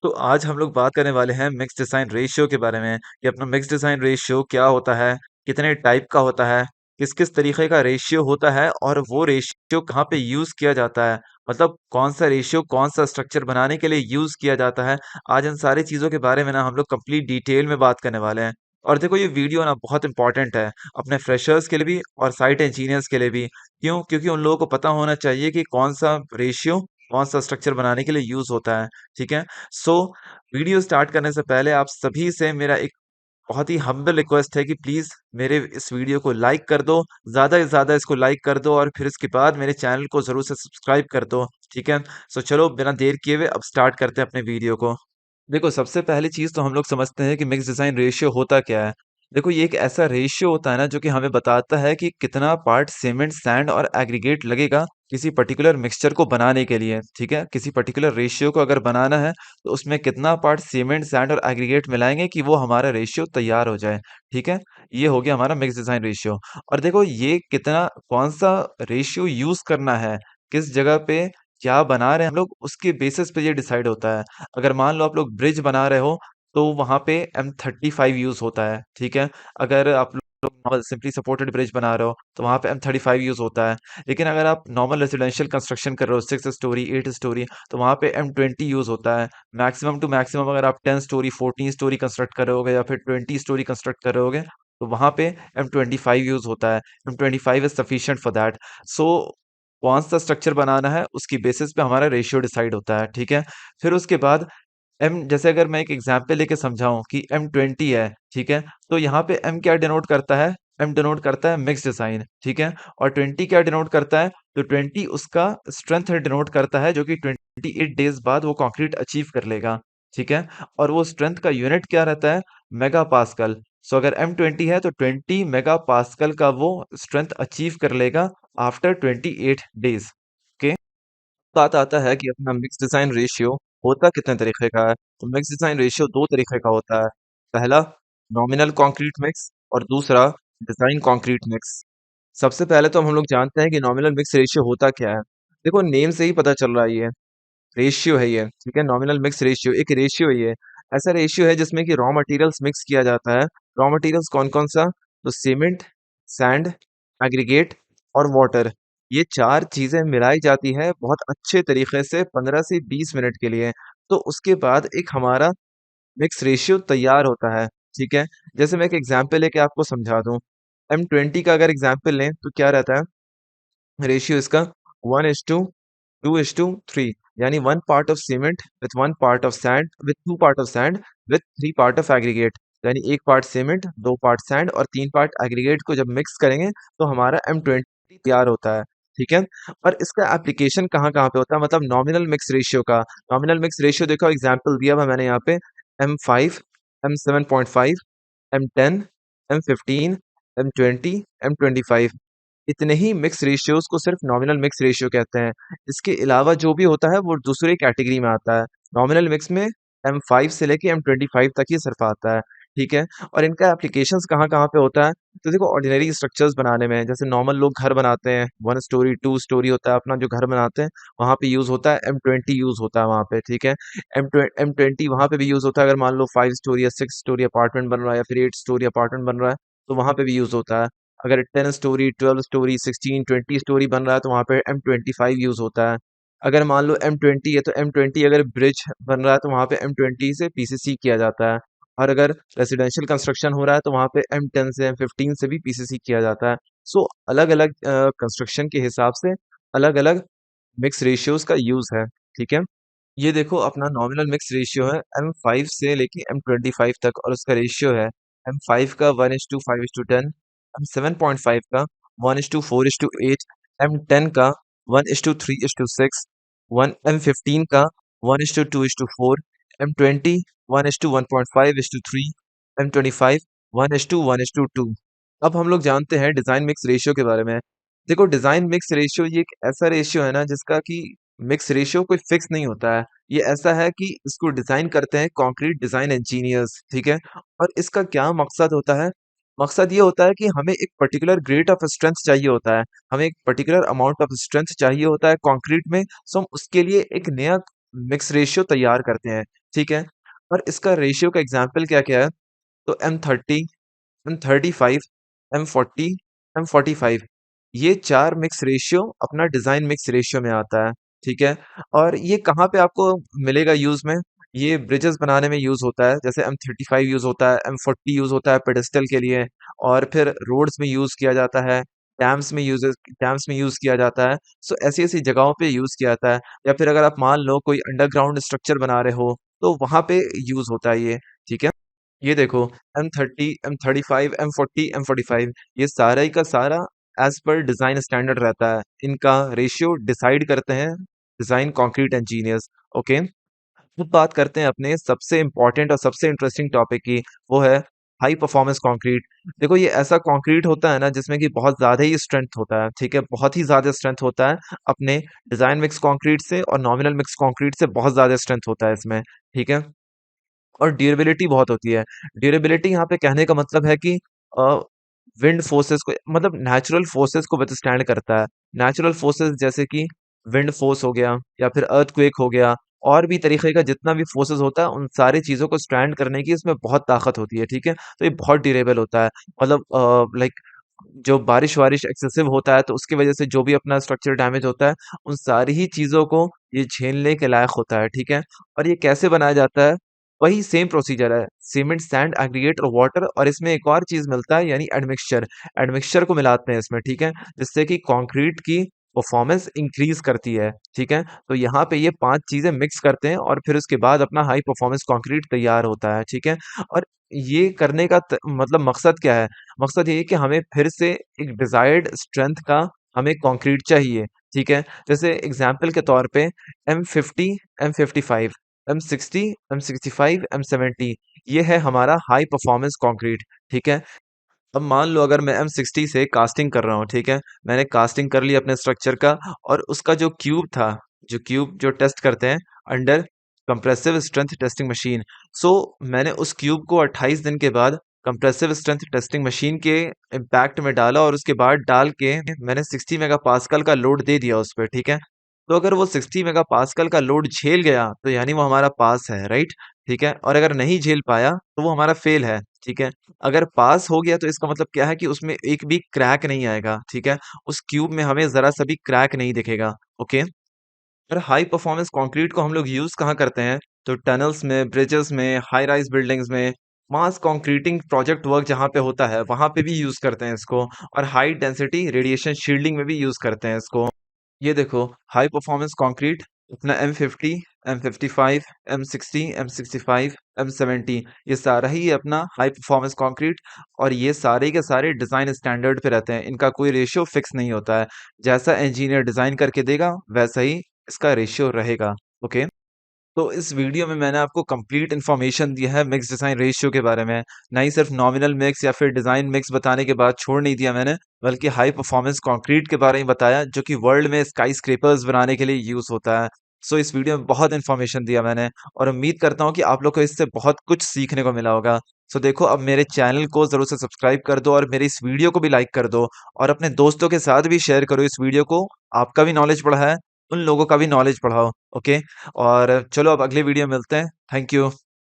तो आज हम लोग बात करने वाले हैं मिक्स डिज़ाइन रेशियो के बारे में कि अपना मिक्स डिज़ाइन रेशियो क्या होता है, कितने टाइप का होता है, किस-किस तरीके का रेशियो होता है और वो रेशियो कहाँ पे यूज़ किया जाता है। मतलब कौन-सा रेशियो कौन-सा स्ट्रक्चर बनाने के लिए यूज़ किया जाता है। आज इन सारी चीज़ों के बारे में ना हम लोग कंप्लीट डिटेल में बात करने वाले हैं। और देखो ये वीडियो ना बहुत इम्पोर्टेंट है, अपने फ्रेशर्स के लिए भी और साइट इंजीनियर्स के लिए भी। क्यों? क्योंकि उन लोगों को पता होना चाहिए कि कौन-सा रेशियो, कौन-सा स्ट्रक्चर बनाने के लिए यूज़ होता है। ठीक है? सो वीडियो स्टार्ट करने से पहले आप सभी से मेरा एक बहुत ही हम्बल रिक्वेस्ट है कि प्लीज़ मेरे इस वीडियो को लाइक कर दो, ज़्यादा से ज़्यादा इसको लाइक कर दो और फिर इसके बाद मेरे चैनल को ज़रूर से सब्सक्राइब कर दो, ठीक है? सो चलो बिना देर किए हुए अब स्टार्ट करते हैं अपने वीडियो को। देखो, सबसे पहली चीज़ तो हम लोग समझते हैं कि मिक्स डिज़ाइन रेशियो होता क्या है। देखो, ये एक ऐसा रेशियो होता है ना जो कि हमें बताता है कि कितना पार्ट सीमेंट, सैंड और एग्रीगेट लगेगा किसी पर्टिकुलर मिक्सचर को बनाने के लिए, ठीक है? किसी पर्टिकुलर रेशियो को अगर बनाना है तो उसमें कितना पार्ट सीमेंट, सैंड और एग्रीगेट मिलाएँगे कि वो हमारा रेशियो तैयार हो जाए, ठीक है? ये हो गया हमारा मिक्स डिज़ाइन रेशियो। और देखो ये कितना कौन-सा रेशियो यूज़ करना है, किस जगह पे क्या बना रहे हैं हम लोग उसके बेसिस पे ये डिसाइड होता है। अगर मान लो आप लोग ब्रिज बना रहे हो, तो वहाँ पे M35 यूज़ होता है, ठीक है? अगर आप लोग नॉर्मल सिंपली सपोर्टेड ब्रिज बना रहे हो, तो वहाँ पे M35 यूज़ होता है। लेकिन अगर आप नॉर्मल रेज़िडेंशियल कंस्ट्रक्शन कर रहे हो 6 स्टोरी, 8 स्टोरी, तो वहाँ पे M20 यूज़ होता है। मैक्सिमम टू मैक्सिमम अगर आप 10 स्टोरी, 14 स्टोरी कंस्ट्रक्ट कर रहे होगे या फिर 20 स्टोरी कंस्ट्रक्ट कर रहे होगे, तो वहाँ पे M25 यूज़ होता है। M25 is sufficient for that. So कौन-सा स्ट्रक्चर बनाना है, उसकी बेसिस पे हमारा रेशियो डिसाइड होता है, ठीक है? फिर उसके बाद एम जैसे अगर मैं एक एग्ज़ाम्पल लेके समझाऊँ कि M20 है, ठीक है? तो यहाँ पे M क्या डिनोट करता है? M डिनोट करता है मिक्स डिज़ाइन, ठीक है? और 20 क्या डिनोट करता है? तो 20 उसका स्ट्रेंथ डिनोट करता है जो कि 28 डेज़ बाद वो कंक्रीट अचीव कर लेगा, ठीक है? और वो स्ट्रेंथ का यूनिट क्या रहता है? मेगापास्कल। सो अगर M20 है तो 20 मेगापास्कल का वो स्ट्रेंथ अचीव कर लेगा आफ्टर 28 डेज़, ओके? बात आता है कि अपना मिक्स डिज़ाइन रेशियो होता कितने तरीके का है। तो मिक्स डिज़ाइन रेशियो 2 तरीके का होता है। पहला नॉमिनल कंक्रीट मिक्स और दूसरा डिज़ाइन कंक्रीट मिक्स। सबसे पहले तो हम लोग जानते हैं कि नॉमिनल मिक्स रेशियो होता क्या है। देखो नेम से ही पता चल रहा है ये, रेशियो है ये, ठीक है? नॉमिनल मिक्स रेशियो एक रेशियो है ये। ऐसा रेशियो है जिसमें कि रॉ मटेरियल्स मिक्स किया जाता है। रॉ मटेरियल्स कौन-कौन सा? तो सीमेंट, सैंड, एग्रीगेट और वाटर। ये 4 चीज़ें मिलाई जाती हैं बहुत अच्छे तरीके से 15 से 20 मिनट के लिए। तो उसके बाद एक हमारा मिक्स रेशियो तैयार होता है, ठीक है? जैसे मैं एक एग्ज़ाम्पल लेके आपको समझा दूँ। M20 का अगर एग्ज़ाम्पल लें तो क्या रहता है? रेशियो इसका 1:2:3 यानी 1 part of cement with 1 part of sand with 2 part of sand with 3 part of aggregate यानी 1 पार्ट सीमेंट, 2 पार्ट सैंड और 3 पार्ट एग्रीगेट को जब मिक्स करेंगे तो हमारा M20 तैयार होता है, ठीक है? और इसका एप्लीकेशन कहाँ-कहाँ पे होता है मतलब नॉमिनल मिक्स रेशियो का। नॉमिनल मिक्स रेशियो देखो एग्ज़ाम्पल दिया हुआ है मैंने यहाँ पे M5, M7.5, M10, M15, M20, M25 इतने ही मिक्स रेशियोज़ को सिर्फ़ नॉमिनल मिक्स रेशियो कहते हैं। इसके अलावा जो भी होता है वो दूसरे कैटेगरी में आता है। नॉमिनल मिक्स में M5 से लेके M25 तक ही सिर्फ़ आता है, ठीक है? और इनका एप्लीकेशंस कहाँ-कहाँ पे होता है? तो देखो ऑर्डिनरी स्ट्रक्चर्स बनाने में जैसे नॉर्मल लोग घर बनाते हैं, 1 स्टोरी, 2 स्टोरी होता है अपना जो घर बनाते हैं, वहाँ पे यूज़ होता है M20 यूज़ होता है वहाँ पे, ठीक है? M20 वहाँ पे भी यूज़ होता है अगर मान लो 5 स्टोरी या 6 स्टोरी अपार्टमेंट बन रहा है या फिर 8 स्टोरी अपार्टमेंट बन रहा है, तो वहाँ पे भी यूज़ होता है। अगर 10 स्टोरी, 12 स्टोरी, 16, 20 स्टोरी बन रहा है तो वहाँ पे M25 यूज़ होता है। अगर मान लो M20 है तो M20 अगर ब्रिज बन रहा है तो वहाँ पे M20 से पीसीसी किया जाता है। और अगर रेज़िडेंशियल कंस्ट्रक्शन हो रहा है तो वहाँ पे M10 से M15 से भी पीसीसी किया जाता है। सो अलग-अलग कंस्ट्रक्शन के हिसाब से अलग-अलग मिक्स रेशियोज़ का यूज़ है, ठीक है? ये देखो अपना नॉमिनल मिक्स रेशियो है M5 से लेके M25 तक और उसका रेशियो है M5 का 1:5:10, M7.5 का 1:4:8, M10 का 1:3:6, 1 M15 का 1:2:4, M20 1:1.5:3, M25 1:1:2। अब हम लोग जानते हैं डिज़ाइन मिक्स रेशियो के बारे में। देखो डिज़ाइन मिक्स रेशियो ये एक ऐसा रेशियो है ना जिसका कि मिक्स रेशियो कोई फिक्स नहीं होता है। ये ऐसा है कि इसको डिज़ाइन करते हैं कंक्रीट डिज़ाइन इंजीनियर्स, ठीक है? और इसका क्या मकसद होता है? मकसद ये होता है कि हमें एक पर्टिकुलर ग्रेड ऑफ स्ट्रेंथ चाहिए होता है। हमें एक पर्टिकुलर अमाउंट ऑफ स्ट्रेंथ चाहिए होता है कंक्रीट में, सो हम उसके लिए एक नया मिक्स रेशियो तैयार करते हैं। ठीक है? और इसका रेशियो का एग्जांपल क्या-क्या है? तो M30, M35, M40, M45 ये 4 मिक्स रेशियो अपना डिज़ाइन मिक्स रेशियो में आता है, ठीक है? और ये कहाँ पे आपको मिलेगा यूज़ में? ये ब्रिजेस बनाने में यूज़ होता है, जैसे M35 यूज़ होता है, M40 यूज़ होता है पेडेस्टल के लिए और फिर रोड्स में यूज़ किया जाता है, डैम्स में यूज़ किया जाता है। सो ऐसी-ऐसी जगहों पे यूज़ किया जाता है या फिर अगर आप मान लो कोई अंडरग्राउंड स्ट्रक्चर बना रहे हो, तो वहाँ पे यूज़ होता है ये, ठीक है? ये देखो M30, M35, M40, M45 ये सारा ही का सारा एज़ पर डिज़ाइन स्टैंडर्ड रहता है। इनका रेशियो डिसाइड करते हैं डिज़ाइन कंक्रीट इंजीनियर्स, ओके? अब बात करते हैं अपने सबसे इम्पोर्टेंट और सबसे इंटरेस्टिंग टॉपिक की, वो है हाई परफॉर्मेंस कंक्रीट। देखो ये ऐसा कंक्रीट होता है ना जिसमें कि बहुत ज़्यादा ही स्ट्रेंथ होता है, ठीक है? बहुत ही ज़्यादा स्ट्रेंथ होता है अपने डिज़ाइन मिक्स कंक्रीट से और नॉमिनल मिक्स कंक्रीट से बहुत ज़्यादा स्ट्रेंथ होता है इसमें, ठीक है? और ड्यूरेबिलिटी बहुत होती है। ड्यूरेबिलिटी यहाँ पे कहने का मतलब है कि अ, विंड फोर्सेस को मतलब नेचुरल फोर्सेस को विथस्टैंड करता है। नेचुरल फोर्सेस जैसे कि विंड फोर्स हो गया या फिर अर्थक्वेक हो गया और भी तरीके का जितना भी फोर्सेस होता है उन सारी चीज़ों को स्टैंड करने की इसमें बहुत ताकत होती है, ठीक है? तो ये बहुत ड्यूरेबल होता है। मतलब लाइक जो बारिश-वारिश एक्सेसिव होता है तो उसकी वज़ह से जो भी अपना स्ट्रक्चर डैमेज होता है, उन सारी ही चीज़ों को ये झेलने के लायक होता है, ठीक है? और ये कैसे बनाया जाता है? वही सेम प्रोसीजर है, सीमेंट, सैंड, एग्रीगेट और वाटर और इसमें एक और चीज़ मिलता है यानी एडमिक्सचर। एडमिक्सचर को मिलाते हैं इसमें, ठीक है? जिससे कि कंक्रीट की परफॉर्मेंस इंक्रीज़ करती है, ठीक है? तो यहाँ पे ये 5 चीज़ें मिक्स करते हैं और फिर उसके बाद अपना हाई परफॉर्मेंस कंक्रीट तैयार होता है, ठीक है? और ये करने का मतलब मकसद क्या है? मकसद ये है कि हमें फिर से एक डिज़ायर्ड स्ट्रेंथ का हमें कंक्रीट चाहिए, ठीक है? जैसे एग्ज़ाम्पल के तौर पे M50, M55, M60, M65, M70 ये है हमारा हाई परफॉर्मेंस कंक्रीट, ठीक है? अब मान लो अगर मैं M60 से कास्टिंग कर रहा हूँ, ठीक है? मैंने कास्टिंग कर ली अपने स्ट्रक्चर का और उसका जो क्यूब था, जो टेस्ट करते हैं under compressive strength testing machine. So मैंने उस क्यूब को 28 दिन के बाद कंप्रेसिव स्ट्रेंथ टेस्टिंग मशीन के इम्पैक्ट में डाला और उसके बाद डाल के मैंने 60 मेगापास्कल का लोड दे दिया उस पे, ठीक है? तो अगर वो 60 मेगापास्कल का लोड झेल गया, तो यानी वो हमारा पास है, राइट? ठीक है? और अगर नहीं झेल पाया, तो वो हमारा फेल है, ठीक है? अगर पास हो गया तो इसका मतलब क्या है कि उसमें एक भी क्रैक नहीं आएगा, ठीक है? उस क्यूब में हमें ज़रा-सा भी क्रैक नहीं दिखेगा, ओके? और हाई परफॉर्मेंस कंक्रीट को हम लोग यूज़ कहाँ करते हैं? तो टनल्स में, ब्रिजेस में, हाई राइज़ बिल्डिंग्स में, मास कंक्रीटिंग प्रोजेक्ट वर्क जहाँ पे होता है, वहाँ पे भी यूज़ करते हैं इसको और हाई डेंसिटी रेडिएशन शील्डिंग में भी यूज़ करते हैं इसको। ये देखो हाई परफॉर्मेंस कंक्रीट अपना M50, M55, M60, M65, M70 ये सारा ही अपना हाई परफॉर्मेंस कंक्रीट और ये सारे के सारे डिज़ाइन स्टैंडर्ड पे रहते हैं। इनका कोई रेशियो फिक्स नहीं होता है। जैसा इंजीनियर डिज़ाइन करके देगा, वैसा ही इसका रेशियो रहेगा। ओके? तो इस वीडियो में मैंने आपको कंप्लीट इन्फॉर्मेशन दी है मिक्स डिज़ाइन रेशियो के बारे में। ना ही सिर्फ नॉमिनल मिक्स या फिर डिज़ाइन मिक्स बताने के बाद छोड़ नहीं दिया मैंने, बल्कि हाई परफॉर्मेंस कंक्रीट के बारे में बताया जो कि वर्ल्ड में स्काई स्क्रेपर्स बनाने के लिए यूज़ होता है। सो इस वीडियो में बहुत इन्फॉर्मेशन दिया मैंने और उम्मीद करता हूँ कि आप लोग को इससे बहुत कुछ सीखने को मिला होगा। सो देखो अब मेरे चैनल को ज़रूर से सब्सक्राइब कर दो और मेरे इस वीडियो को भी लाइक कर दो और अपने दोस्तों के साथ भी शेयर करो इस वीडियो को। आपका भी नॉलेज बढ़ा है, उन लोगों का भी नॉलेज बढ़ाओ। ओके? और चलो अब अगले वीडियो में मिलते हैं। Thank you.